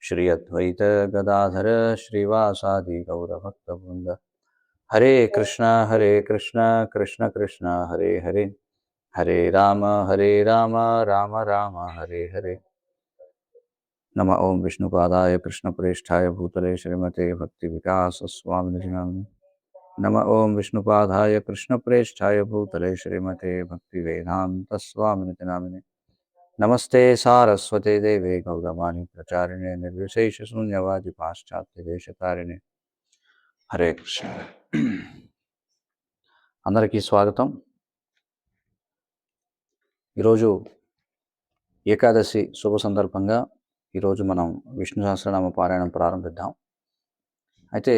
श्री अद्वैत गदाधर श्रीवासादि गौरभक्तवृंद। हरे कृष्णा कृष्ण कृष्ण हरे हरे, हरे राम राम राम हरे हरे। नम ओं विष्णुपादाय कृष्णप्रेष्ठाय भूतले श्रीमते भक्ति विकास स्वामिनिधि नामिने। नम ओं विष्णुपादाय कृष्णप्रेष्ठाय भूतले श्रीमते भक्ति वेदांत स्वामिनिधि नामिने। नमस्ते सारस्वते देवे गौरवाणी प्रचारिणे निर्विशेष शून्यवादी पाश्चात्य देशतारिणे। हरे कृष्ण। అందరికీ స్వాగతం। ఈరోజు ఏకాదశి శుభ సందర్భంగా ఈరోజు మనం విష్ణు సహస్రనామ పారాయణం ప్రారంభిద్దాం. అయితే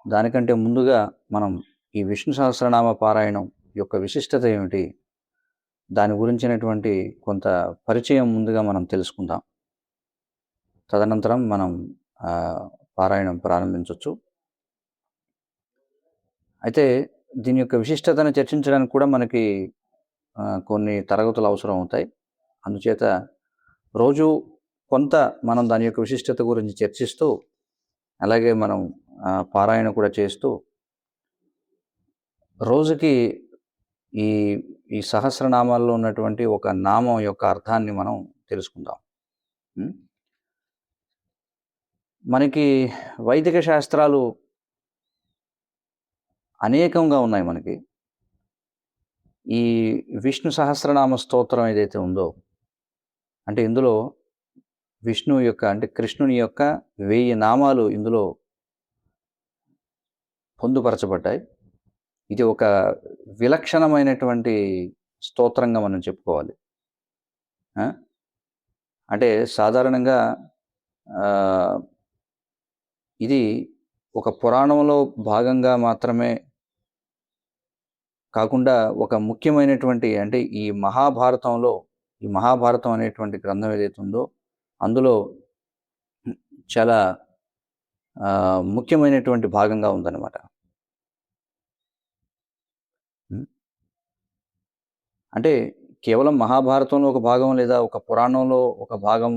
దానికంటే ముందుగా మనం ఈ విష్ణు సహస్రనామ పారాయణం యొక్క విశిష్టత ఏమిటి, దాని గురించినటువంటి కొంత పరిచయం ముందుగా మనం తెలుసుకుందాం. తదనంతరం మనం పారాయణం ప్రారంభించవచ్చు. అయితే దీని యొక్క విశిష్టతను చర్చించడానికి కూడా మనకి కొన్ని తరగతులు అవసరం అవుతాయి. అందుచేత రోజు కొంత మనం దాని యొక్క విశిష్టత గురించి చర్చిస్తూ, అలాగే మనం పారాయణ కూడా చేస్తూ రోజుకి ఈ ఈ సహస్రనామాల్లో ఉన్నటువంటి ఒక నామం యొక్క అర్థాన్ని మనం తెలుసుకుందాం. మనకి వైదిక శాస్త్రాలు అనేకంగా ఉన్నాయి. మనకి ఈ విష్ణు సహస్రనామ స్తోత్రం ఏదైతే ఉందో, అంటే ఇందులో విష్ణువు యొక్క, అంటే కృష్ణుని యొక్క 1000 నామాలు ఇందులో పొందుపరచబడ్డాయి. ఇది ఒక విలక్షణమైనటువంటి స్తోత్రంగా మనం చెప్పుకోవాలి. అంటే సాధారణంగా ఇది ఒక పురాణంలో భాగంగా మాత్రమే కాకుండా ఒక ముఖ్యమైనటువంటి, అంటే ఈ మహాభారతం అనేటువంటి గ్రంథం ఏదైతే ఉందో అందులో చాలా ముఖ్యమైనటువంటి భాగంగా ఉందన్నమాట. అంటే కేవలం మహాభారతంలో ఒక భాగం లేదా ఒక పురాణంలో ఒక భాగం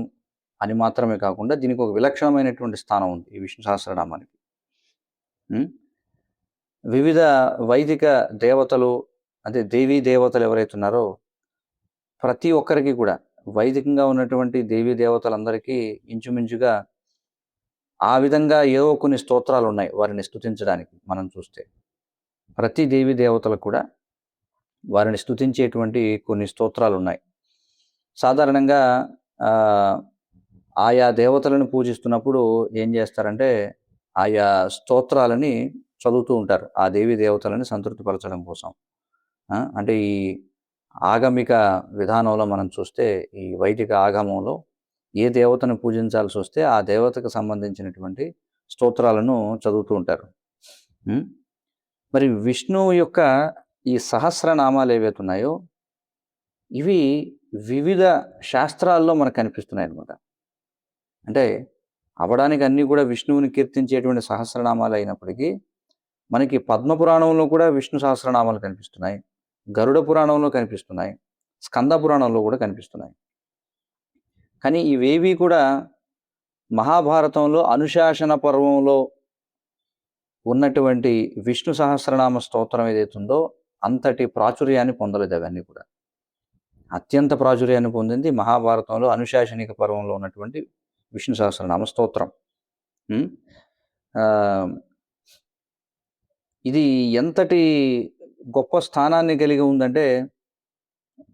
అని మాత్రమే కాకుండా దీనికి ఒక విలక్షణమైనటువంటి స్థానం ఉంది ఈ విష్ణు సహస్రనామానికి. వివిధ వైదిక దేవతలు, అంటే దేవీ దేవతలు ఎవరైతే ఉన్నారో ప్రతి ఒక్కరికి కూడా, వైదికంగా ఉన్నటువంటి దేవీ దేవతలందరికీ ఇంచుమించుగా ఆ విధంగా ఏవో కొన్ని స్తోత్రాలు ఉన్నాయి వారిని స్తుతించడానికి. మనం చూస్తే ప్రతి దేవీ దేవతలకు కూడా వారిని స్తుతించేటువంటి కొన్ని స్తోత్రాలు ఉన్నాయి. సాధారణంగా ఆయా దేవతలను పూజిస్తున్నప్పుడు ఏం చేస్తారంటే ఆయా స్తోత్రాలని చదువుతూ ఉంటారు ఆ దేవీ దేవతలని సంతృప్తిపరచడం కోసం. అంటే ఈ ఆగమిక విధానంలో మనం చూస్తే, ఈ వైదిక ఆగమంలో ఏ దేవతను పూజించాల్సి వస్తే ఆ దేవతకు సంబంధించినటువంటి స్తోత్రాలను చదువుతూ ఉంటారు. మరి విష్ణువు యొక్క ఈ సహస్రనామాలు ఏవైతే ఉన్నాయో ఇవి వివిధ శాస్త్రాల్లో మనకు కనిపిస్తున్నాయి అన్నమాట. అంటే అవడానికి అన్నీ కూడా విష్ణువుని కీర్తించేటువంటి సహస్రనామాలు అయినప్పటికీ మనకి పద్మపురాణంలో కూడా విష్ణు సహస్రనామాలు కనిపిస్తున్నాయి, గరుడ పురాణంలో కనిపిస్తున్నాయి, స్కంద పురాణంలో కూడా కనిపిస్తున్నాయి. కానీ ఇవేవి కూడా మహాభారతంలో అనుశాసన పర్వంలో ఉన్నటువంటి విష్ణు సహస్రనామ స్తోత్రం ఏదైతుందో అంతటి ప్రాచుర్యాన్ని పొందలేదు. అవన్నీ కూడా అత్యంత ప్రాచుర్యాన్ని పొందింది మహాభారతంలో అనుశాసనిక పర్వంలో ఉన్నటువంటి విష్ణు సహస్రనామ స్తోత్రం. ఇది ఎంతటి గొప్ప స్థానాన్ని కలిగి ఉందంటే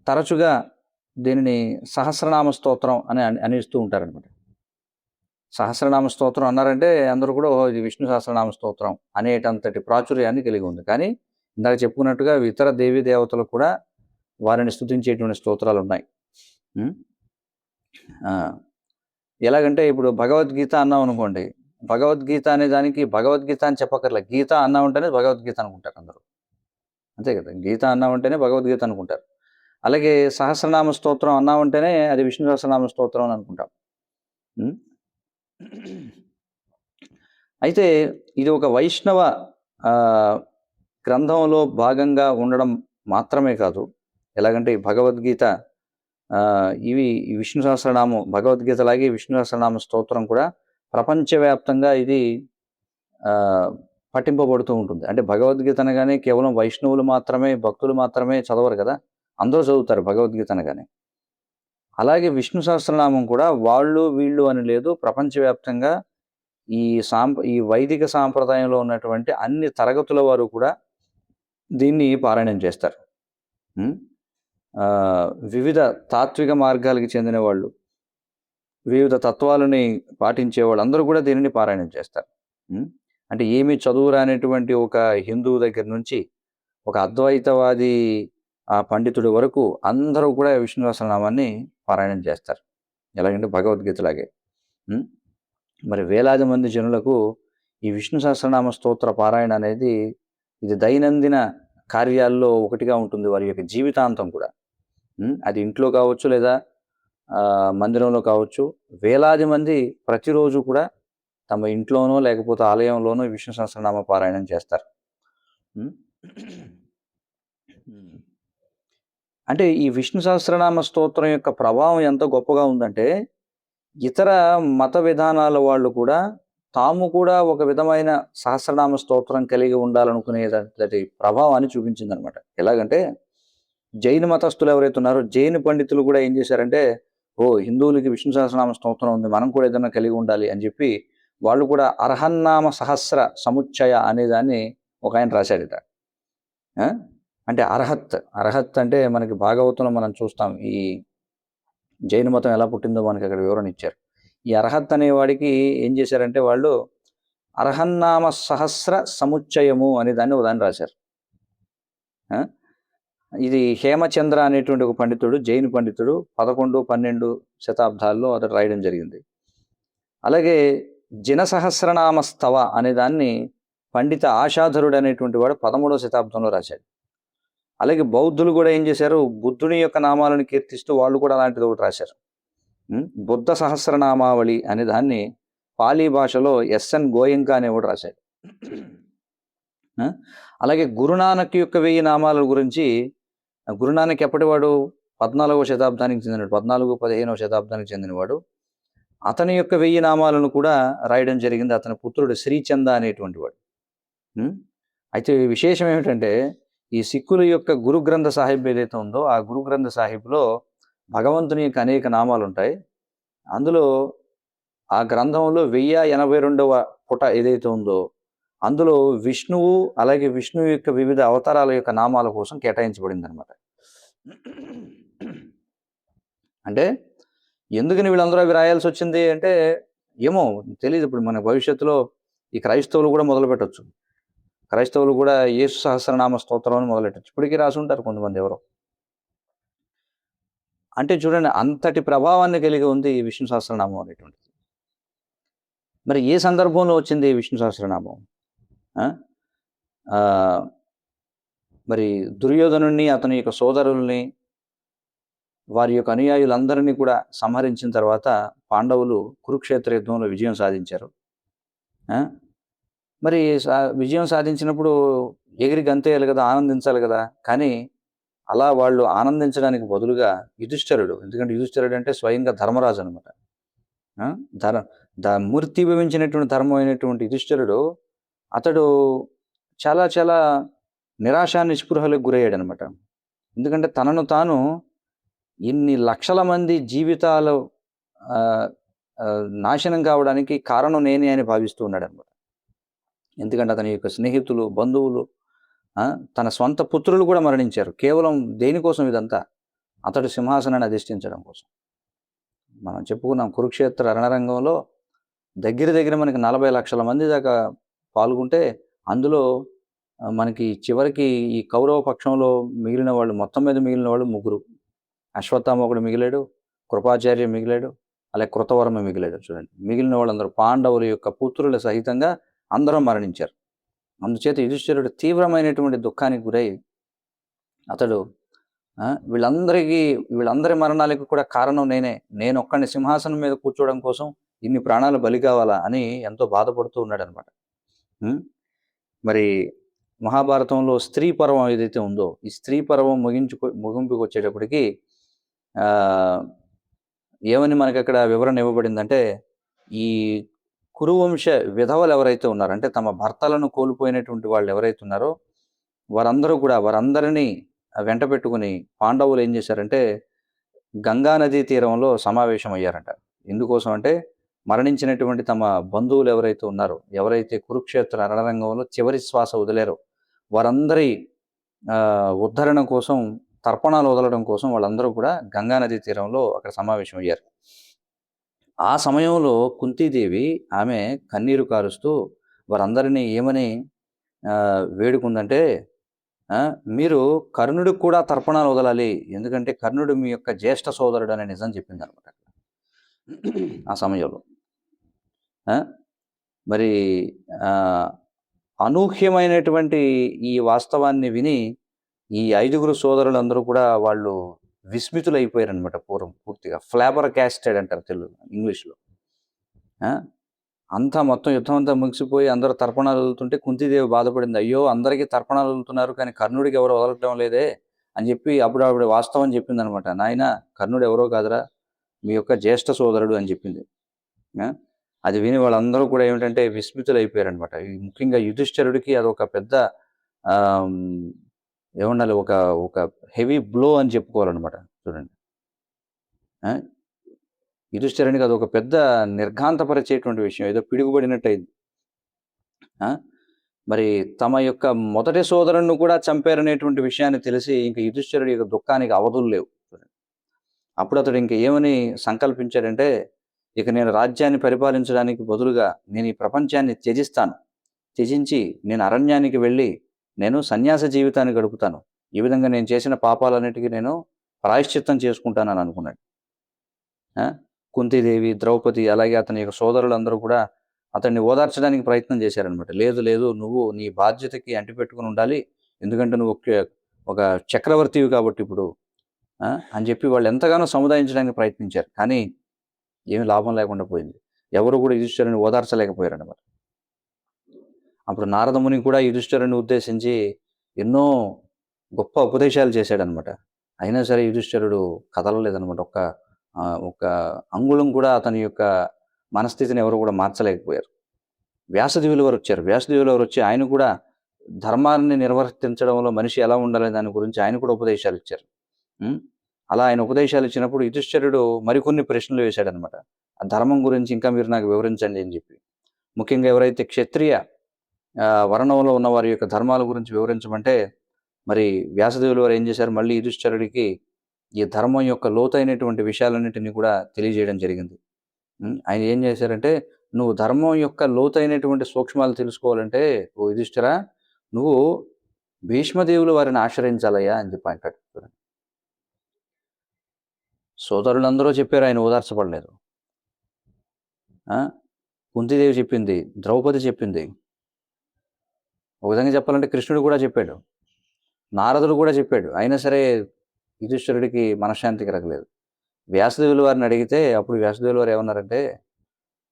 తరచుగా దీనిని సహస్రనామ స్తోత్రం అని అనిస్తూ ఉంటారనమాట. సహస్రనామ స్తోత్రం అన్నారంటే అందరూ కూడా ఇది విష్ణు సహస్రనామ స్తోత్రం అనేటంతటి ప్రాచుర్యాన్ని కలిగి ఉంది. కానీ ఇందాక చెప్పుకున్నట్టుగా ఇతర దేవీ దేవతలు కూడా వారిని స్తుతించేటువంటి స్తోత్రాలు ఉన్నాయి. ఎలాగంటే ఇప్పుడు భగవద్గీత అన్నాం అనుకోండి, భగవద్గీత అనే దానికి భగవద్గీత అని చెప్పక్కర్లే, గీత అన్నా ఉంటేనే భగవద్గీత అనుకుంటారు అందరూ, అంతే కదా. గీత అన్నా ఉంటేనే భగవద్గీత అనుకుంటారు. అలాగే సహస్రనామ స్తోత్రం అన్నా ఉంటేనే అది విష్ణు సహస్రనామ స్తోత్రం అని అనుకుంటాం. అయితే ఇది ఒక వైష్ణవ గ్రంథంలో భాగంగా ఉండడం మాత్రమే కాదు. ఎలాగంటే ఈ భగవద్గీత ఇవి ఈ విష్ణు సహస్రనామం భగవద్గీతలాగే విష్ణు సహస్రనామ స్తోత్రం కూడా ప్రపంచవ్యాప్తంగా ఇది పఠింపబడుతూ ఉంటుంది. అంటే భగవద్గీత అనగానే కేవలం వైష్ణవులు మాత్రమే, భక్తులు మాత్రమే చదవరు కదా! అందరూ చదువుతారు భగవద్గీత అనగానే. అలాగే విష్ణు సహస్రనామం కూడా వాళ్ళు, వీళ్ళు అని లేదు. ప్రపంచవ్యాప్తంగా ఈ వైదిక సాంప్రదాయంలో ఉన్నటువంటి అన్ని తరగతుల వారు కూడా దీన్ని పారాయణం చేస్తారు. వివిధ తాత్విక మార్గాలకు చెందిన వాళ్ళు, వివిధ తత్వాలని పాటించేవాళ్ళు అందరూ కూడా దీనిని పారాయణం చేస్తారు. అంటే ఏమి చదువు రానటువంటి ఒక హిందువు దగ్గర నుంచి ఒక అద్వైతవాది పండితుడి వరకు అందరూ కూడా విష్ణు సహస్రనామాన్ని పారాయణం చేస్తారు. ఎలాగంటే భగవద్గీతలాగే. మరి వేలాది మంది జనులకు ఈ విష్ణు సహస్రనామ స్తోత్ర పారాయణ అనేది ఇది దైనందిన కార్యాల్లో ఒకటిగా ఉంటుంది వారి యొక్క జీవితాంతం కూడా. అది ఇంట్లో కావచ్చు, లేదా మందిరంలో కావచ్చు. వేలాది మంది ప్రతిరోజు కూడా తమ ఇంట్లోనో లేకపోతే ఆలయంలోనో విష్ణు సహస్రనామ పారాయణం చేస్తారు. అంటే ఈ విష్ణు సహస్రనామ స్తోత్రం యొక్క ప్రభావం ఎంత గొప్పగా ఉందంటే, ఇతర మత విధానాల వాళ్ళు కూడా తాము కూడా ఒక విధమైన సహస్రనామ స్తోత్రం కలిగి ఉండాలనుకునేది ప్రభావాన్ని చూపించిందనమాట. ఎలాగంటే జైన మతస్థులు ఎవరైతే ఉన్నారో జైన పండితులు కూడా ఏం చేశారంటే, హిందువులకి విష్ణు సహస్రనామ స్తోత్రం ఉంది, మనం కూడా ఏదైనా కలిగి ఉండాలి అని చెప్పి వాళ్ళు కూడా అర్హన్నామ సహస్ర సముచ్చయ అనేదాన్ని ఒక ఆయన రాశాడట. అంటే అర్హత్ అంటే మనకి భాగవతంలో మనం చూస్తాం. ఈ జైన మతం ఎలా పుట్టిందో మనకి అక్కడ వివరణ ఇచ్చారు. ఈ అర్హత్ అనేవాడికి ఏం చేశారంటే వాళ్ళు అర్హన్నామ సహస్ర సముచ్చయము అనే దాన్ని ఒక దాన్ని రాశారు. ఇది హేమచంద్ర అనేటువంటి ఒక పండితుడు, జైన పండితుడు 11, 12 శతాబ్దాల్లో అతడు రాయడం జరిగింది. అలాగే జిన సహస్రనామ స్తవ అనే దాన్ని పండిత ఆశాధరుడు అనేటువంటి వాడు 13వ శతాబ్దంలో రాశాడు. అలాగే బౌద్ధులు కూడా ఏం చేశారు, బుద్ధుని యొక్క నామాలను కీర్తిస్తూ వాళ్ళు కూడా అలాంటిది ఒకటి రాశారు. బుద్ధ సహస్రనామావళి అనే దాన్ని పాలీ భాషలో ఎస్ఎన్ గోయంకా అనేవాడు రాశాడు. అలాగే గురునానక్ యొక్క 1000 నామాల గురించి, గురునానక్ ఎప్పటివాడు 14వ శతాబ్దానికి చెందినవాడు, 14-15వ శతాబ్దానికి చెందినవాడు. అతని యొక్క 1000 నామాలను కూడా రాయడం జరిగింది. అతని పుత్రుడు శ్రీచంద అనేటువంటి వాడు. అయితే విశేషం ఏమిటంటే, ఈ సిక్కుల యొక్క గురు గ్రంథ సాహిబ్ ఏదైతే ఉందో ఆ గురు గ్రంథ సాహిబ్లో భగవంతుని యొక్క అనేక నామాలు ఉంటాయి. అందులో ఆ గ్రంథంలో 1082వ పుట ఏదైతే ఉందో అందులో విష్ణువు అలాగే విష్ణువు యొక్క వివిధ అవతారాల యొక్క నామాల కోసం కేటాయించబడింది అనమాట. అంటే ఎందుకని వీళ్ళందరూ అవి రాయాల్సి వచ్చింది అంటే ఏమో తెలియదు. ఇప్పుడు మన భవిష్యత్తులో ఈ క్రైస్తవులు కూడా మొదలు పెట్టచ్చు. క్రైస్తవులు కూడా యేసు సహస్రనామ స్తోత్రం మొదలెట్టచ్చు. ఇప్పటికీ రాసి ఉంటారు కొంతమంది ఎవరో. అంటే చూడండి, అంతటి ప్రభావాన్ని కలిగి ఉంది ఈ విష్ణు సహస్రనామం అనేటువంటిది. మరి ఏ సందర్భంలో వచ్చింది ఈ విష్ణు సహస్రనామం? మరి దుర్యోధనుణ్ణి, అతని యొక్క సోదరుల్ని, వారి యొక్క అనుయాయులందరినీ కూడా సంహరించిన తర్వాత పాండవులు కురుక్షేత్ర యుద్ధంలో విజయం సాధించారు. మరి విజయం సాధించినప్పుడు ఎగిరి గంతేయాలి కదా, ఆనందించాలి కదా. కానీ అలా వాళ్ళు ఆనందించడానికి బదులుగా యుధిష్ఠిరుడు, ఎందుకంటే యుధిష్ఠిరుడు అంటే స్వయంగా ధర్మరాజు అనమాట, మూర్తిభవించినటువంటి ధర్మం అయినటువంటి యుధిష్ఠిరుడు, అతడు చాలా చాలా నిరాశా నిస్పృహలకు గురయ్యాడు అనమాట. ఎందుకంటే తనను తాను ఇన్ని లక్షల మంది జీవితాలు నాశనం కావడానికి కారణం నేనే అని భావిస్తూ ఉన్నాడు అనమాట. ఎందుకంటే అతని యొక్క స్నేహితులు, బంధువులు, తన స్వంత పుత్రులు కూడా మరణించారు. కేవలం దేనికోసం ఇదంతా? అతడు సింహాసనాన్ని అధిష్ఠించడం కోసం. మనం చెప్పుకున్నాం, కురుక్షేత్ర రణరంగంలో దగ్గర మనకి 40 లక్షల మంది దాకా పాల్గొంటే అందులో మనకి చివరికి ఈ కౌరవ పక్షంలో మిగిలిన వాళ్ళు, మొత్తం మీద మిగిలిన వాళ్ళు 3. అశ్వత్థామ ఒకడు మిగిలాడు, కృపాచార్య మిగిలాడు, అలాగే కృతవర్మ మిగిలాడు. చూడండి, మిగిలిన వాళ్ళందరూ పాండవుల యొక్క పుత్రుల సహితంగా అందరూ మరణించారు. అందుచేత యుధిష్ఠిరుడు తీవ్రమైనటువంటి దుఃఖానికి గురై అతడు వీళ్ళందరి మరణాలకు కూడా కారణం నేను ఒక్కడిని సింహాసనం మీద కూర్చోవడం కోసం ఇన్ని ప్రాణాలు బలి కావాలా అని ఎంతో బాధపడుతూ ఉన్నాడు అనమాట. మరి మహాభారతంలో స్త్రీ పర్వం ఏదైతే ఉందో, ఈ స్త్రీ పర్వం ముగింపుకి వచ్చేటప్పటికి ఆహ్, ఏమని మనకక్కడ వివరణ ఇవ్వబడిందంటే, ఈ కురువంశ విధవలు ఎవరైతే ఉన్నారో, అంటే తమ భర్తలను కోల్పోయినటువంటి వాళ్ళు ఎవరైతే ఉన్నారో, వారందరిని వెంటబెట్టుకొని పాండవులు ఏం చేశారంటే, గంగా నదీ తీరంలో సమావేశమయ్యారంట. ఎందుకోసం అంటే, మరణించినటువంటి తమ బంధువులు ఎవరైతే ఉన్నారో, ఎవరైతే కురుక్షేత్ర రణరంగంలో చివరి శ్వాస వదిలారో, వారందరి ఉద్ధరణ కోసం, తర్పణాలు వదలడం కోసం వాళ్ళందరూ కూడా గంగా నదీ తీరంలో అక్కడ సమావేశమయ్యారు. ఆ సమయంలో కుంతీదేవి ఆమె కన్నీరు కారుస్తూ వారందరినీ ఏమని వేడుకుందంటే, మీరు కర్ణుడికి కూడా తర్పణాలు వదలాలి. ఎందుకంటే కర్ణుడు మీ యొక్క జ్యేష్ఠ సోదరుడు అనే నిజం చెప్పిందనమాట ఆ సమయంలో. మరి అనూహ్యమైనటువంటి ఈ వాస్తవాన్ని విని ఈ 5గురు సోదరులందరూ కూడా వాళ్ళు విస్మితులైపోయారనమాట పూర్తిగా. ఫ్లాబర్ క్యాస్టెడ్ అంటారు ఇంగ్లీష్‌లో. అంతా మొత్తం యుద్ధం అంతా ముగిసిపోయి అందరూ తర్పణాలు వదులుతుంటే కుంతీదేవి బాధపడింది. అయ్యో! అందరికీ తర్పణాలు వదులుతున్నారు కానీ కర్ణుడికి ఎవరు వదలటం లేదే అని చెప్పి అప్పుడు ఆవిడ వాస్తవం చెప్పిందనమాట. నాయనా కర్ణుడు ఎవరో కాదురా, మీ యొక్క జ్యేష్ఠ సోదరుడు అని చెప్పింది. అది విని వాళ్ళందరూ కూడా ఏమిటంటే విస్మితులైపోయారనమాట. ముఖ్యంగా యుధిష్ఠిరుడికి అదొక పెద్ద ఏమన్నాలి, ఒక ఒక హెవీ బ్లో అని చెప్పుకోవాలన్నమాట. చూడండి, యుధిష్ఠిరునికి అదొక పెద్ద నిర్ఘాంతపరిచేటువంటి విషయం, ఏదో పిడుగుబడినట్టయింది. మరి తమ యొక్క మొదటి సోదరుణ్ణి కూడా చంపారనేటువంటి విషయాన్ని తెలిసి ఇంక యుధిష్ఠిరుడి యొక్క దుఃఖానికి అవధులు లేవు. అప్పుడు అతడు ఇంక ఏమని సంకల్పించాడంటే, ఇక నేను రాజ్యాన్ని పరిపాలించడానికి బదులుగా నేను ఈ ప్రపంచాన్ని త్యజించి నేను అరణ్యానికి వెళ్ళి నేను సన్యాస జీవితాన్ని గడుపుతాను. ఈ విధంగా నేను చేసిన పాపాలన్నిటికీ నేను ప్రాయశ్చిత్తం చేసుకుంటానని అనుకున్నాడు. కుంతీదేవి, ద్రౌపది, అలాగే అతని యొక్క సోదరులందరూ కూడా అతన్ని ఓదార్చడానికి ప్రయత్నం చేశారనమాట. లేదు లేదు, నువ్వు నీ బాధ్యతకి అంటిపెట్టుకుని ఉండాలి, ఎందుకంటే నువ్వు ఒక చక్రవర్తివి కాబట్టి ఇప్పుడు అని చెప్పి వాళ్ళు ఎంతగానో సముదాయించడానికి ప్రయత్నించారు. కానీ ఏమి లాభం లేకుండా పోయింది. ఎవరు కూడా యుధిష్ఠిరుని ఓదార్చలేకపోయారనమాట. అప్పుడు నారదముని కూడా యుధిష్ఠిరుని ఉద్దేశించి ఎన్నో గొప్ప ఉపదేశాలు చేశాడనమాట. అయినా సరే యుధిష్ఠిరుడు కదలలేదనమాట. ఒక అంగుళం కూడా అతని యొక్క మనస్థితిని ఎవరు కూడా మార్చలేకపోయారు. వ్యాసదేవులు వారు వచ్చి ఆయన కూడా ధర్మాన్ని నిర్వర్తించడంలో మనిషి ఎలా ఉండాలి దాని గురించి ఆయన కూడా ఉపదేశాలు ఇచ్చారు. అలా ఆయన ఉపదేశాలు ఇచ్చినప్పుడు యుధిష్ఠిరుడు మరికొన్ని ప్రశ్నలు వేశాడనమాట. ఆ ధర్మం గురించి ఇంకా మీరు నాకు వివరించండి అని చెప్పి. ముఖ్యంగా ఎవరైతే క్షత్రియ వర్ణంలో ఉన్న వారి యొక్క ధర్మాల గురించి వివరించమంటే, మరి వ్యాసదేవులు వారు ఏం చేశారు, మళ్ళీ యుధిష్ఠిరుడికి ఈ ధర్మం యొక్క లోతైనటువంటి విషయాలన్నింటినీ కూడా తెలియజేయడం జరిగింది. ఆయన ఏం చేశారంటే, నువ్వు ధర్మం యొక్క లోతైనటువంటి సూక్ష్మాలు తెలుసుకోవాలంటే ఓ యుధిష్ఠిరా, నువ్వు భీష్మదేవులు వారిని ఆశ్రయించాలయ్యా అని చెప్పి అంటాడు. సోదరులందరూ చెప్పారు, ఆయన ఓదార్చబడలేదు. కుంతీదేవి చెప్పింది, ద్రౌపది చెప్పింది, ఒక విధంగా చెప్పాలంటే కృష్ణుడు కూడా చెప్పాడు, నారదుడు కూడా చెప్పాడు. అయినా సరే యుధిష్ఠిరుడికి మనశ్శాంతి కలగలేదు. వ్యాసదేవుల వారిని అడిగితే అప్పుడు వ్యాసదేవుల వారు ఏమన్నారంటే,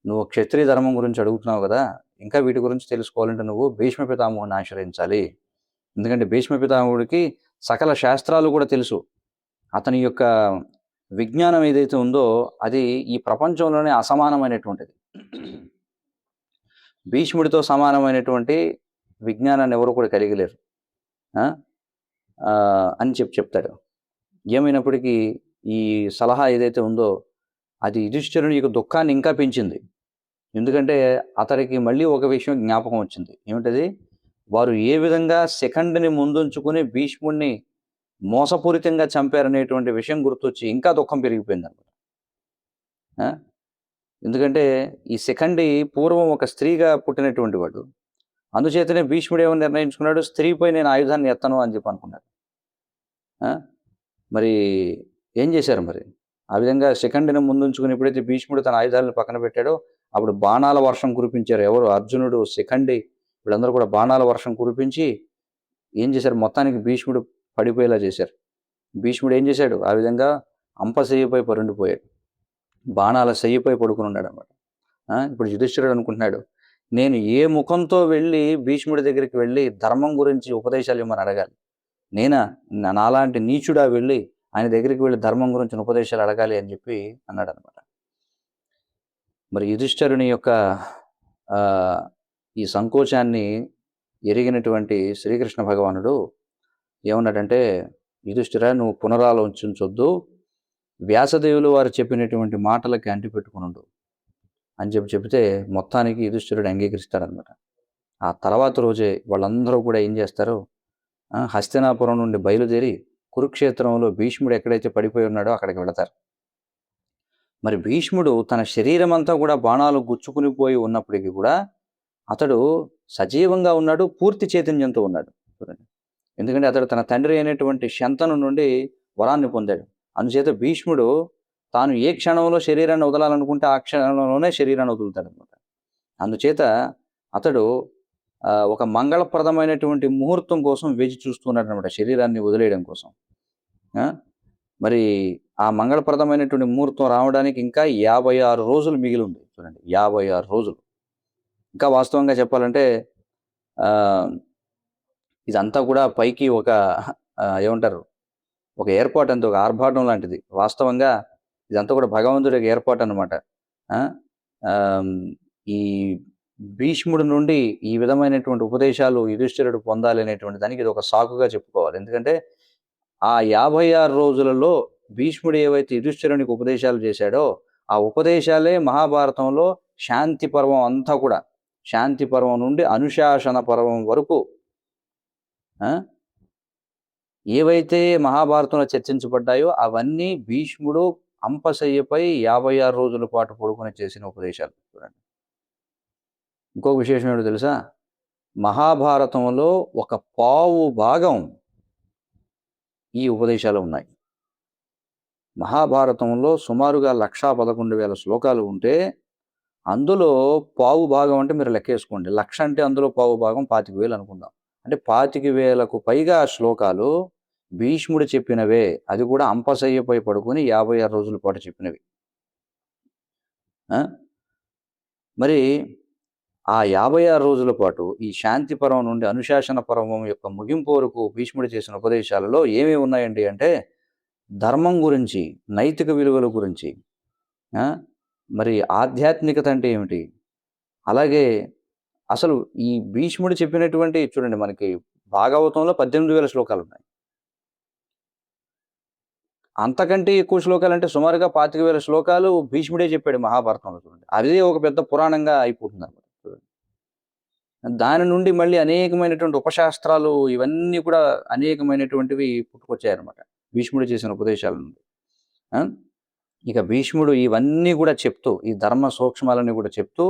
నువ్వు క్షత్రియ ధర్మం గురించి అడుగుతున్నావు కదా, ఇంకా వీటి గురించి తెలుసుకోవాలంటే నువ్వు భీష్మ పితామహుడిని ఆశ్రయించాలి. ఎందుకంటే భీష్మ పితామహుడికి సకల శాస్త్రాలు కూడా తెలుసు. అతని యొక్క విజ్ఞానం ఏదైతే ఉందో అది ఈ ప్రపంచంలోనే అసమానమైనటువంటిది. భీష్ముడితో సమానమైనటువంటి విజ్ఞానాన్ని ఎవరు కూడా కలిగలేరు అని చెప్తాడు. ఏమైనప్పటికీ ఈ సలహా ఏదైతే ఉందో అది యుధిష్ఠిరుని యొక్క దుఃఖాన్ని ఇంకా పెంచింది. ఎందుకంటే అతడికి మళ్ళీ ఒక విషయం జ్ఞాపకం వచ్చింది. ఏమిటది? వారు ఏ విధంగా సెకండ్ని ముందుంచుకుని భీష్ముడిని మోసపూరితంగా చంపారనేటువంటి విషయం గుర్తొచ్చి ఇంకా దుఃఖం పెరిగిపోయింది అనమాట. ఎందుకంటే ఈ శిఖండి పూర్వం ఒక స్త్రీగా పుట్టినటువంటి వాడు. అందుచేతనే భీష్ముడు ఏమని నిర్ణయించుకున్నాడు, స్త్రీపై నేను ఆయుధాన్ని ఎత్తను అని చెప్పి అనుకున్నాడు. మరి ఏం చేశారు మరి? ఆ విధంగా శిఖండిని ముందుంచుకుని ఎప్పుడైతే భీష్ముడు తన ఆయుధాలను పక్కన పెట్టాడో అప్పుడు బాణాల వర్షం కురిపించారు. ఎవరు? అర్జునుడు, శిఖండి, వీళ్ళందరూ కూడా బాణాల వర్షం కురిపించి ఏం చేశారు, మొత్తానికి భీష్ముడు పడిపోయేలా చేశారు. భీష్ముడు ఏం చేశాడు, ఆ విధంగా అంపశయ్యపై పరుండిపోయాడు, బాణాల శయ్యపై పడుకుని ఉన్నాడు అనమాట. ఇప్పుడు యుధిష్ఠిరుడు అనుకుంటున్నాడు, నేను ఏ ముఖంతో వెళ్ళి భీష్ముడి దగ్గరికి వెళ్ళి ధర్మం గురించి ఉపదేశాలు ఇవ్వమని అడగాలి? నాలాంటి నీచుడా వెళ్ళి ఆయన దగ్గరికి వెళ్ళి ధర్మం గురించిన ఉపదేశాలు అడగాలి అని చెప్పి అన్నాడనమాట. మరి యుధిష్ఠిరుని యొక్క ఆహ్, ఈ సంకోచాన్ని ఎరిగినటువంటి శ్రీకృష్ణ భగవానుడు ఏమన్నాడంటే, యుధిష్ఠిరా నువ్వు పునరాలోచించొద్దు. వ్యాసదేవులు వారు చెప్పినటువంటి మాటలకి అంటిపెట్టుకొనుండు అని చెబితే మొత్తానికి యుధిష్ఠిరుడు అంగీకరిస్తాడనమాట. ఆ తర్వాత రోజే వాళ్ళందరూ కూడా ఏం చేస్తారు, హస్తినాపురం నుండి బయలుదేరి కురుక్షేత్రంలో భీష్ముడు ఎక్కడైతే పడిపోయి ఉన్నాడో అక్కడికి వెళతారు. మరి భీష్ముడు తన శరీరం అంతా కూడా బాణాలు గుచ్చుకుని పోయి ఉన్నప్పటికీ కూడా అతడు సజీవంగా ఉన్నాడు, పూర్తి చైతన్యంతో ఉన్నాడు. చూడండి, ఎందుకంటే అతడు తన తండ్రి అయినటువంటి శంతను నుండి వరాన్ని పొందాడు. అందుచేత భీష్ముడు తాను ఏ క్షణంలో శరీరాన్ని వదలాలనుకుంటే ఆ క్షణంలోనే శరీరాన్ని వదులుతాడు అనమాట. అందుచేత అతడు ఒక మంగళప్రదమైనటువంటి ముహూర్తం కోసం వేచి చూస్తున్నాడు అనమాట, శరీరాన్ని వదిలేయడం కోసం. మరి ఆ మంగళప్రదమైనటువంటి ముహూర్తం రావడానికి ఇంకా 56 రోజులు మిగిలి ఉంది. చూడండి, 56 రోజులు. ఇంకా వాస్తవంగా చెప్పాలంటే ఇదంతా కూడా పైకి ఒక ఏమంటారు, ఒక ఏర్పాటు, అంత ఒక ఆర్భాటం లాంటిది. వాస్తవంగా ఇదంతా కూడా భగవంతుడి యొక్క ఏర్పాటు అనమాట. ఈ భీష్ముడి నుండి ఈ విధమైనటువంటి ఉపదేశాలు యుధిష్ఠిరుడు పొందాలి అనేటువంటి దానికి ఇది ఒక సాకుగా చెప్పుకోవాలి. ఎందుకంటే ఆ 56 రోజులలో భీష్ముడు ఏవైతే యుధిష్ఠిరునికి ఉపదేశాలు చేశాడో ఆ ఉపదేశాలే మహాభారతంలో శాంతి పర్వం అంతా కూడా, శాంతి పర్వం నుండి అనుశాసన పర్వం వరకు ఏవైతే మహాభారతంలో చర్చించబడ్డాయో అవన్నీ భీష్ముడు అంపశయ్యపై 56 రోజుల పాటు పడుకొని చేసిన ఉపదేశాలు. చూడండి, ఇంకొక విశేషం ఏంటో తెలుసా, మహాభారతంలో ఒక పావు భాగం ఈ ఉపదేశాలు ఉన్నాయి. మహాభారతంలో సుమారుగా 1,11,000 శ్లోకాలు ఉంటే అందులో పావు భాగం అంటే మీరు లెక్కేసుకోండి, 1,00,000 అంటే అందులో పావు భాగం 25,000 అనుకుందాం. అంటే 25,000కు పైగా శ్లోకాలు భీష్ముడు చెప్పినవే, అది కూడా అంపశయ్యపై పడుకొని 56 రోజుల పాటు చెప్పినవి. మరి ఆ 56 రోజుల పాటు ఈ శాంతి పర్వం నుండి అనుశాసన పర్వం యొక్క ముగింపు వరకు భీష్ముడు చేసిన ఉపదేశాలలో ఏమేమి ఉన్నాయండి అంటే, ధర్మం గురించి, నైతిక విలువల గురించి, మరి ఆధ్యాత్మికత అంటే ఏమిటి, అలాగే అసలు ఈ భీష్ముడు చెప్పినటువంటి, చూడండి మనకి భాగవతంలో 18,000 శ్లోకాలు ఉన్నాయి. అంతకంటే ఎక్కువ శ్లోకాలు అంటే సుమారుగా 25,000 శ్లోకాలు భీష్ముడే చెప్పాడు మహాభారతంలో. చూడండి, అదే ఒక పెద్ద పురాణంగా అయిపోతుంది అనమాట. దాని నుండి మళ్ళీ అనేకమైనటువంటి ఉపశాస్త్రాలు ఇవన్నీ కూడా అనేకమైనటువంటివి పుట్టుకొచ్చాయన్నమాట భీష్ముడు చేసిన ఉపదేశాల నుండి. ఇక భీష్ముడు ఇవన్నీ కూడా చెప్తూ, ఈ ధర్మ సూక్ష్మాలని కూడా చెప్తూ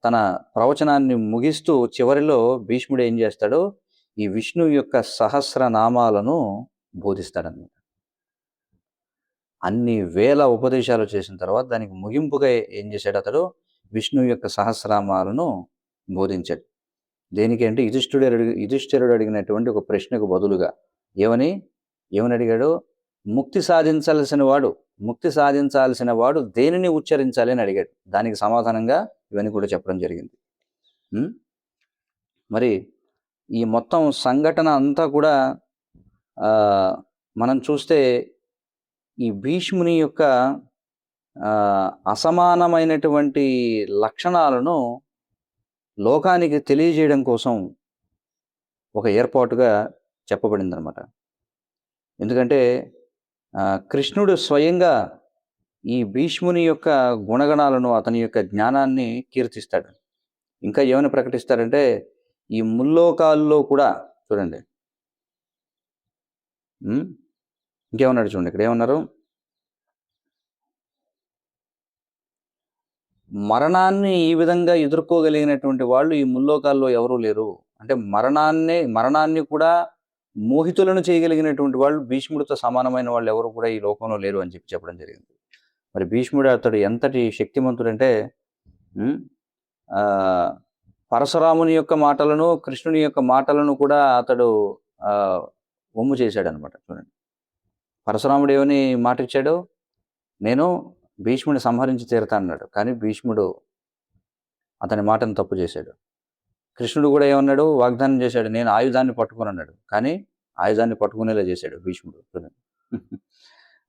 తన ప్రవచనాన్ని ముగిస్తూ చివరిలో భీష్ముడు ఏం చేస్తాడో ఈ విష్ణువు యొక్క సహస్రనామాలను బోధిస్తాడన్నమాట. అన్ని వేల ఉపదేశాలు చేసిన తర్వాత దానికి ముగింపుగా ఏం చేశాడు అతడు, విష్ణువు యొక్క సహస్రనామాలను బోధించాడు. దేనికి అంటే యుధిష్ఠిరుడు అడిగినటువంటి ఒక ప్రశ్నకు బదులుగా ఏమని అడిగాడు, ముక్తి సాధించాల్సిన వాడు దేనిని ఉచ్చరించాలి అని అడిగాడు. దానికి సమాధానంగా ఇవన్నీ కూడా చెప్పడం జరిగింది. మరి ఈ మొత్తం సంఘటన అంతా కూడా మనం చూస్తే ఈ భీష్ముని యొక్క అసమానమైనటువంటి లక్షణాలను లోకానికి తెలియజేయడం కోసం ఒక ఏర్పాటుగా చెప్పబడిందనమాట. ఎందుకంటే కృష్ణుడు స్వయంగా ఈ భీష్ముని యొక్క గుణగణాలను, అతని యొక్క జ్ఞానాన్ని కీర్తిస్తాడు. ఇంకా ఏమని ప్రకటిస్తాడంటే, ఈ ముల్లోకాల్లో కూడా చూడండి, ఇంకేమన్నాడు చూడండి, ఇక్కడ ఏమన్నారు, మరణాన్ని ఈ విధంగా ఎదుర్కోగలిగినటువంటి వాళ్ళు ఈ ముల్లోకాల్లో ఎవరూ లేరు. అంటే మరణాన్ని కూడా మోహితులను చేయగలిగినటువంటి వాళ్ళు భీష్ముడితో సమానమైన వాళ్ళు ఎవరు కూడా ఈ లోకంలో లేరు అని చెప్పడం జరిగింది. మరి భీష్ముడు అతడు ఎంతటి శక్తిమంతుడంటే, పరశురాముని యొక్క మాటలను, కృష్ణుని యొక్క మాటలను కూడా అతడు ఒమ్ము చేశాడనమాట. చూడండి, పరశురాముడు ఏమని మాట ఇచ్చాడు, నేను భీష్ముడిని సంహరించి తీరుతా అన్నాడు. కానీ భీష్ముడు అతని మాటను తప్పు చేశాడు. కృష్ణుడు కూడా ఏమన్నాడు, వాగ్దానం చేశాడు, నేను ఆయుధాన్ని పట్టుకుని అన్నాడు. కానీ ఆయుధాన్ని పట్టుకునేలా చేశాడు భీష్ముడు.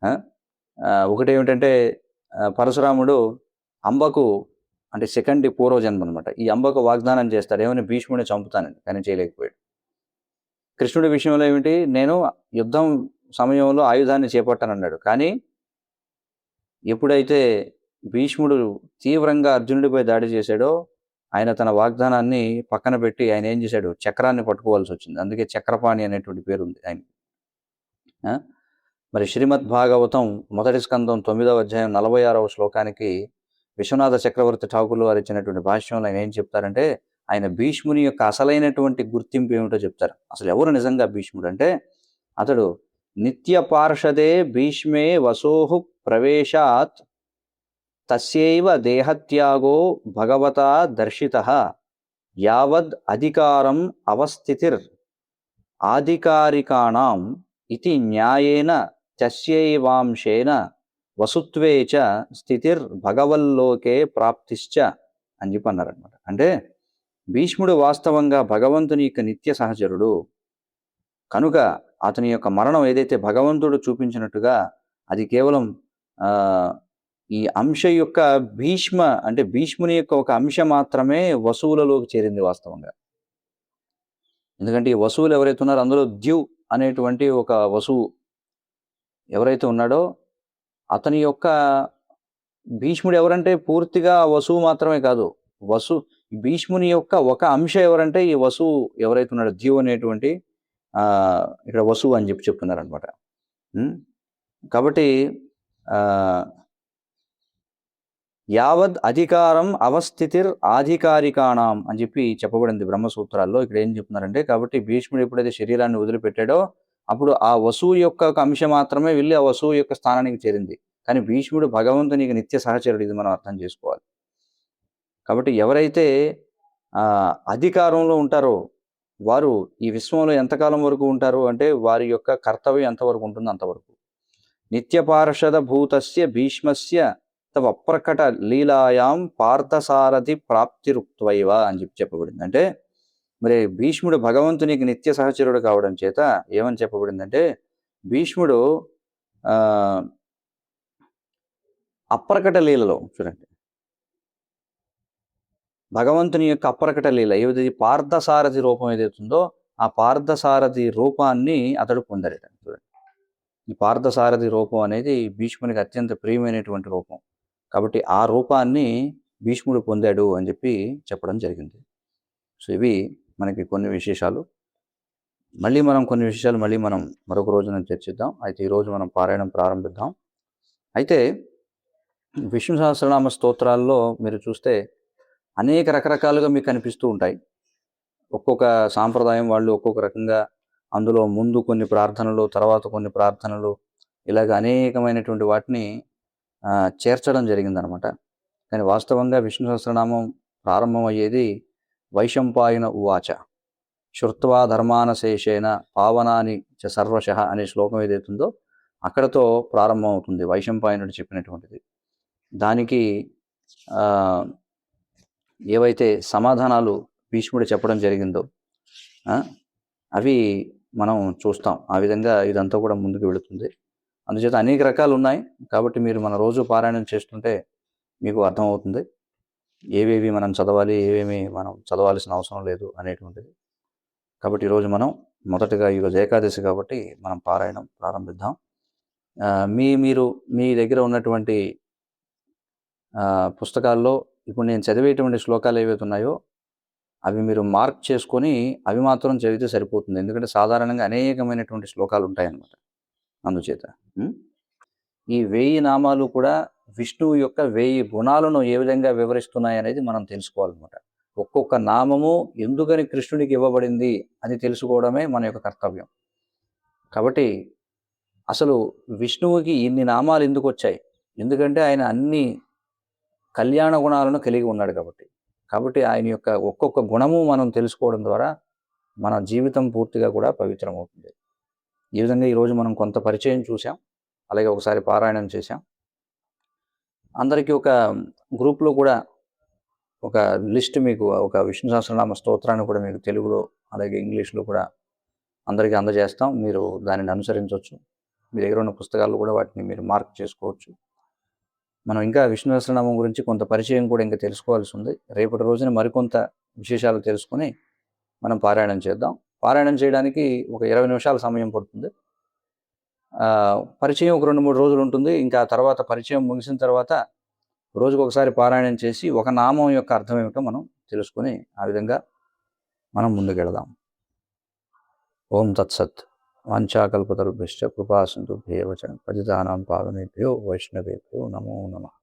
ఆ! ఒకటేమిటంటే పరశురాముడు అంబకు అంటే శిఖండి పూర్వజన్మ అనమాట. ఈ అంబకు వాగ్దానం చేస్తాడు. ఏమని? భీష్ముడిని చంపుతానని. కానీ చేయలేకపోయాడు. కృష్ణుడి విషయంలో ఏమిటి? నేను యుద్ధం సమయంలో ఆయుధాన్ని చేపట్టానన్నాడు. కానీ ఎప్పుడైతే భీష్ముడు తీవ్రంగా అర్జునుడిపై దాడి చేశాడో, ఆయన తన వాగ్దానాన్ని పక్కన పెట్టి ఆయన ఏం చేశాడు? చక్రాన్ని పట్టుకోవాల్సొచ్చింది. అందుకే చక్రపాణి అనేటువంటి పేరుంది ఆయనకి. ఆ! మరి శ్రీమద్ భాగవతం మొదటి స్కందం 9వ అధ్యాయం 46వ శ్లోకానికి విశ్వనాథ చక్రవర్తి ఠాకూర్లు వారు ఇచ్చినటువంటి భాష్యంలో ఆయన ఏం చెప్తారంటే, ఆయన భీష్ముని యొక్క అసలైనటువంటి గుర్తింపు ఏమిటో చెప్తారు. అసలు ఎవరు నిజంగా భీష్ముడు అంటే, అతడు నిత్య పార్షదే భీష్మే వసోః ప్రవేశాత్ తస్యైవ దేహత్యాగో భగవతా దర్శితః యావద్ అధికారం అవస్థితిర్ ఆధికారికాణాం ఇతి న్యాయేన తస్యైవాంశేన వసుత్వే చ స్థితిర్ భగవల్లోకే ప్రాప్తిశ్చ అని చెప్పి అన్నారనమాట. అంటే భీష్ముడు వాస్తవంగా భగవంతుని యొక్క నిత్య సహచరుడు కనుక అతని యొక్క మరణం ఏదైతే భగవంతుడు చూపించినట్టుగా అది కేవలం ఈ అంశ యొక్క అంటే భీష్ముని యొక్క ఒక అంశ మాత్రమే వసువులలోకి చేరింది వాస్తవంగా. ఎందుకంటే ఈ వసువులు ఎవరైతే ఉన్నారో అందులో ద్యు అనేటువంటి ఒక వసువు ఎవరైతే ఉన్నాడో అతని యొక్క భీష్ముడు ఎవరంటే పూర్తిగా వసువు మాత్రమే కాదు. భీష్ముని యొక్క ఒక అంశ ఎవరంటే ఈ వసువు ఎవరైతే ఉన్నాడో ద్యు అనేటువంటి ఇక్కడ వసువు అని చెప్పి చెప్తున్నారనమాట. కాబట్టి యావద్ అధికారం అవస్థితిర్ ఆధికారికాణం అని చెప్పి చెప్పబడింది బ్రహ్మసూత్రాల్లో. ఇక్కడ ఏం చెప్తున్నారంటే, కాబట్టి భీష్ముడు ఎప్పుడైతే శరీరాన్ని వదిలిపెట్టాడో అప్పుడు ఆ వసువు యొక్క ఒక అంశం మాత్రమే వెళ్ళి ఆ వసువు యొక్క స్థానానికి చేరింది. కానీ భీష్ముడు భగవంతునికి నిత్య సహచరుడు. ఇది మనం అర్థం చేసుకోవాలి. కాబట్టి ఎవరైతే అధికారంలో ఉంటారో వారు ఈ విశ్వంలో ఎంతకాలం వరకు ఉంటారు అంటే వారి యొక్క కర్తవ్యం ఎంతవరకు ఉంటుందో అంతవరకు. నిత్య పార్షద భూతస్య భీష్మస్య తవ అప్రకట లీలాయాం పార్థసారథి ప్రాప్తిరుక్త్వైవ అని చెప్పి చెప్పబడింది. అంటే మరి భీష్ముడు భగవంతునికి నిత్య సహచరుడు కావడం చేత ఏమని చెప్పబడిందంటే, భీష్ముడు అప్రకట లీలలో చూడండి, భగవంతుని యొక్క అప్రకట లీల ఏది పార్థసారథి రూపం ఏదైతుందో ఆ పార్థసారథి రూపాన్ని అతడు పొందాడట. చూడండి, ఈ పార్థసారథి రూపం అనేది భీష్మునికి అత్యంత ప్రియమైనటువంటి రూపం. కాబట్టి ఆ రూపాన్ని భీష్ముడు పొందాడు అని చెప్పి చెప్పడం జరిగింది. సో ఇవి మనకి కొన్ని విశేషాలు. మళ్ళీ మనం కొన్ని విషయాలు మనం మరొక రోజున చర్చిద్దాం. అయితే ఈరోజు మనం పారాయణం ప్రారంభిద్దాం. అయితే విష్ణు సహస్రనామ స్తోత్రాల్లో మీరు చూస్తే అనేక రకరకాలుగా మీకు కనిపిస్తూ ఉంటాయి. ఒక్కొక్క సాంప్రదాయం వాళ్ళు ఒక్కొక్క రకంగా అందులో ముందు కొన్ని ప్రార్థనలు, తర్వాత కొన్ని ప్రార్థనలు, ఇలాగ అనేకమైనటువంటి వాటిని చేర్చడం జరిగిందనమాట. కానీ వాస్తవంగా విష్ణు సహస్రనామం ప్రారంభం అయ్యేది వైశంపాయన ఉవాచ శృత్వా ధర్మానశేషేన పావనాని చ సర్వశః అనే శ్లోకం ఏదైతుందో అక్కడతో ప్రారంభం అవుతుంది. వైశంపాయనుడు చెప్పినటువంటిది. దానికి ఏవైతే సమాధానాలు భీష్ముడు చెప్పడం జరిగిందో అవి మనం చూస్తాం. ఆ విధంగా ఇదంతా కూడా ముందుకు వెళుతుంది. అందుచేత అనేక రకాలు ఉన్నాయి. కాబట్టి మీరు మన రోజు పారాయణం చేస్తుంటే మీకు అర్థమవుతుంది ఏవేవి మనం చదవాలి, ఏవేమి మనం చదవాల్సిన అవసరం లేదు అనేటువంటిది. కాబట్టి ఈరోజు మనం మొదటగా ఈరోజు ఏకాదశి కాబట్టి మనం పారాయణం ప్రారంభిద్దాం. మీరు మీ దగ్గర ఉన్నటువంటి పుస్తకాల్లో ఇప్పుడు నేను చదివేటువంటి శ్లోకాలు ఏవైతే ఉన్నాయో అవి మీరు మార్క్ చేసుకొని అవి మాత్రం చదివితే సరిపోతుంది. ఎందుకంటే సాధారణంగా అనేకమైనటువంటి శ్లోకాలు ఉంటాయన్నమాట. అందుచేత ఈ 1000 నామాలు కూడా విష్ణువు యొక్క 1000 గుణాలను ఏ విధంగా వివరిస్తున్నాయి అనేది మనం తెలుసుకోవాలన్నమాట. ఒక్కొక్క నామము ఎందుకని కృష్ణుడికి ఇవ్వబడింది అని తెలుసుకోవడమే మన యొక్క కర్తవ్యం. కాబట్టి అసలు విష్ణువుకి ఇన్ని నామాలు ఎందుకు వచ్చాయి? ఎందుకంటే ఆయన అన్ని కళ్యాణ గుణాలను కలిగి ఉన్నాడు కాబట్టి ఆయన యొక్క ఒక్కొక్క గుణము మనం తెలుసుకోవడం ద్వారా మన జీవితం పూర్తిగా కూడా పవిత్రమవుతుంది. ఈ విధంగా ఈరోజు మనం కొంత పరిచయం చూసాం, అలాగే ఒకసారి పారాయణం చేశాం. అందరికీ ఒక గ్రూప్లో కూడా ఒక లిస్ట్ మీకు ఒక విష్ణు సహస్రనామ స్తోత్రాన్ని కూడా మీకు తెలుగులో అలాగే ఇంగ్లీష్లో కూడా అందరికీ అందజేస్తాం. మీరు దానిని అనుసరించవచ్చు. మీ దగ్గర ఉన్న పుస్తకాల్లో కూడా వాటిని మీరు మార్క్ చేసుకోవచ్చు. మనం ఇంకా విష్ణు సహస్రనామం గురించి కొంత పరిచయం కూడా ఇంకా తెలుసుకోవాల్సి ఉంది. రేపటి రోజున మరికొంత విశేషాలు తెలుసుకొని మనం పారాయణం చేద్దాం. పారాయణం చేయడానికి ఒక 20 నిమిషాల సమయం పడుతుంది. పరిచయం ఒక 2-3 రోజులు ఉంటుంది. ఇంకా తర్వాత పరిచయం ముగిసిన తర్వాత రోజుకొకసారి పారాయణం చేసి ఒక నామం యొక్క అర్థం ఏమిటో మనం తెలుసుకొని ఆ విధంగా మనం ముందుకెళదాం. ఓం తత్సత్. వాంఛాకల్పతరుభ్యశ్చ కృపా సింధుభ్యేవ చ పతితానాం పావనేభ్యో వైష్ణవేభ్యో నమో నమః.